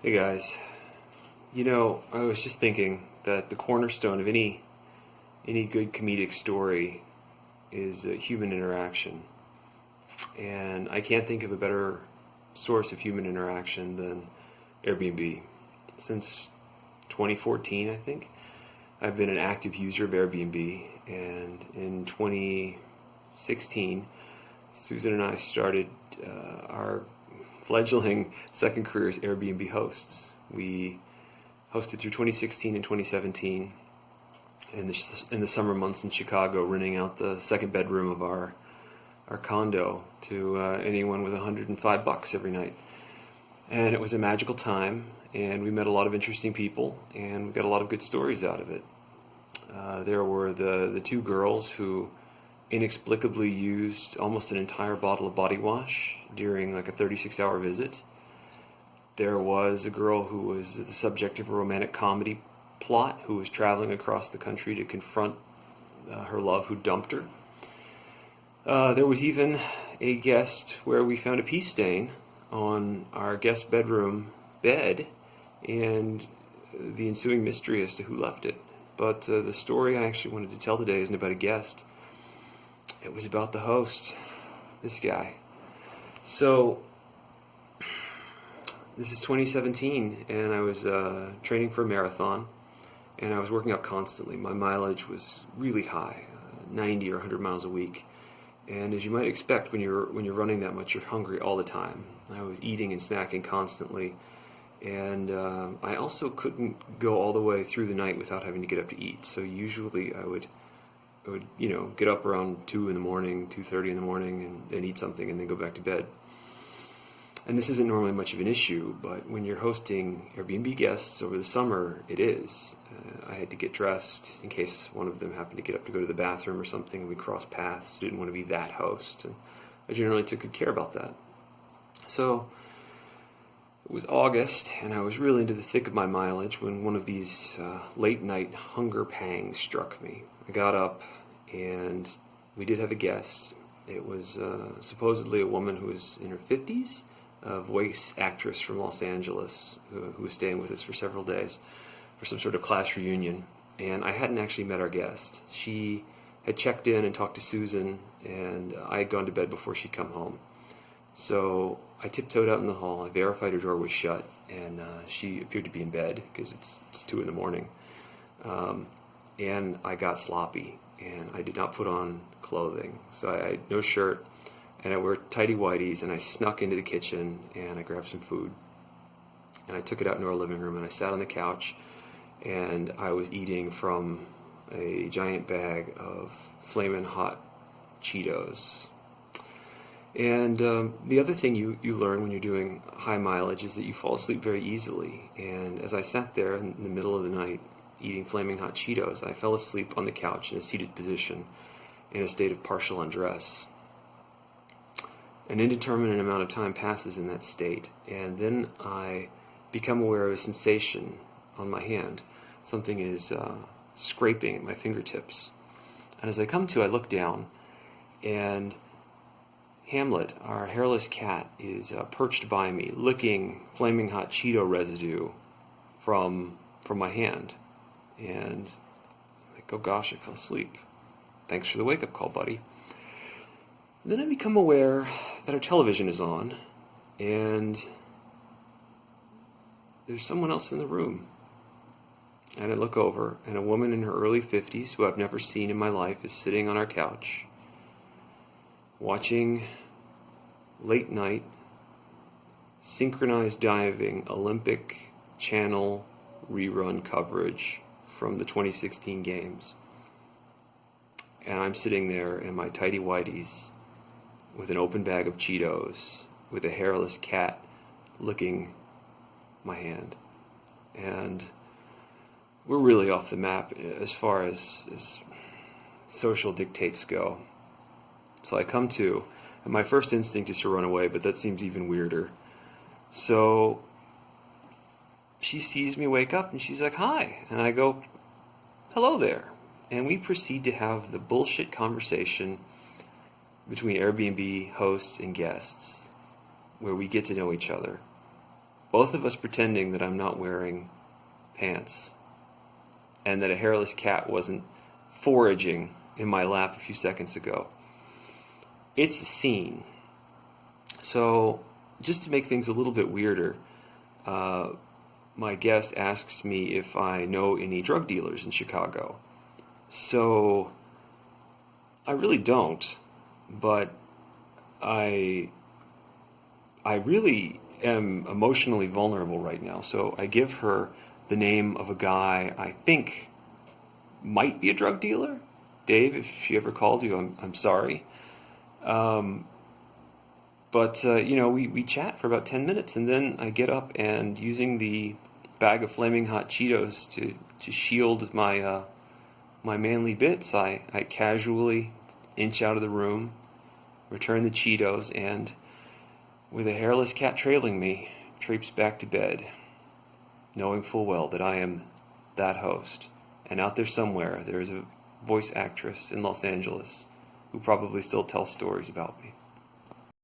Hey guys, I was just thinking that the cornerstone of any good comedic story is human interaction, and I can't think of a better source of human interaction than Airbnb. Since 2014, I think, I've been an active user of Airbnb, and in 2016, Susan and I started our fledgling second career as Airbnb hosts. We hosted through 2016 and 2017 in the summer months in Chicago, renting out the second bedroom of our condo to anyone with $105 every night. And it was a magical time, and we met a lot of interesting people, and we got a lot of good stories out of it. There were the two girls who inexplicably used almost an entire bottle of body wash during like a 36-hour visit. There was a girl who was the subject of a romantic comedy plot who was traveling across the country to confront her love who dumped her. There was even a guest where we found a pee stain on our guest bedroom bed and the ensuing mystery as to who left it. But the story I actually wanted to tell today isn't about a guest. It was about the host, this guy. So, this is 2017, and I was training for a marathon, and I was working out constantly. My mileage was really high, 90 or 100 miles a week. And as you might expect, when you're running that much, you're hungry all the time. I was eating and snacking constantly, and I also couldn't go all the way through the night without having to get up to eat. So usually I would get up around 2 in the morning, 2:30 in the morning, and eat something and then go back to bed. And this isn't normally much of an issue, but when you're hosting Airbnb guests over the summer, it is. I had to get dressed in case one of them happened to get up to go to the bathroom or something. We crossed paths, didn't want to be that host, and I generally took good care about that. So it was August, and I was really into the thick of my mileage when one of these late-night hunger pangs struck me. I got up, and we did have a guest. It was supposedly a woman who was in her 50s, a voice actress from Los Angeles who was staying with us for several days for some sort of class reunion. And I hadn't actually met our guest. She had checked in and talked to Susan, and I had gone to bed before she'd come home. So I tiptoed out in the hall. I verified her door was shut, and she appeared to be in bed because it's 2 in the morning. And I got sloppy, and I did not put on clothing. So I had no shirt, and I wore tighty whities, and I snuck into the kitchen, and I grabbed some food. And I took it out into our living room, and I sat on the couch, and I was eating from a giant bag of flamin' hot Cheetos. And the other thing you learn when you're doing high mileage is that you fall asleep very easily. And as I sat there in the middle of the night eating flaming hot Cheetos, I fell asleep on the couch in a seated position in a state of partial undress. An indeterminate amount of time passes in that state, and then I become aware of a sensation on my hand. Something is scraping at my fingertips. And as I come to, I look down, and Hamlet, our hairless cat, is perched by me, licking flaming hot Cheeto residue from my hand. And I'm like, oh gosh, I fell asleep. Thanks for the wake-up call, buddy. Then I become aware that our television is on, and there's someone else in the room. And I look over, and a woman in her early 50s, who I've never seen in my life, is sitting on our couch, watching late night synchronized diving Olympic Channel rerun coverage from the 2016 games. And I'm sitting there in my tighty whities with an open bag of Cheetos with a hairless cat licking my hand. And we're really off the map as far as social dictates go. So I come to, and my first instinct is to run away, but that seems even weirder. So she sees me wake up, and she's like, hi. And I go, hello there. And we proceed to have the bullshit conversation between Airbnb hosts and guests, where we get to know each other. both of us pretending that I'm not wearing pants and that a hairless cat wasn't foraging in my lap a few seconds ago. It's a scene. So, just to make things a little bit weirder, my guest asks me if I know any drug dealers in Chicago. So, I really don't, but I really am emotionally vulnerable right now. So I give her the name of a guy I think might be a drug dealer. Dave, if she ever called you, I'm sorry. But we chat for about 10 minutes, and then I get up and, using the bag of flaming hot Cheetos to shield my my manly bits, I casually inch out of the room, return the Cheetos, and, with a hairless cat trailing me, traipse back to bed, knowing full well that I am that host. And out there somewhere, there is a voice actress in Los Angeles who probably still tells stories about me.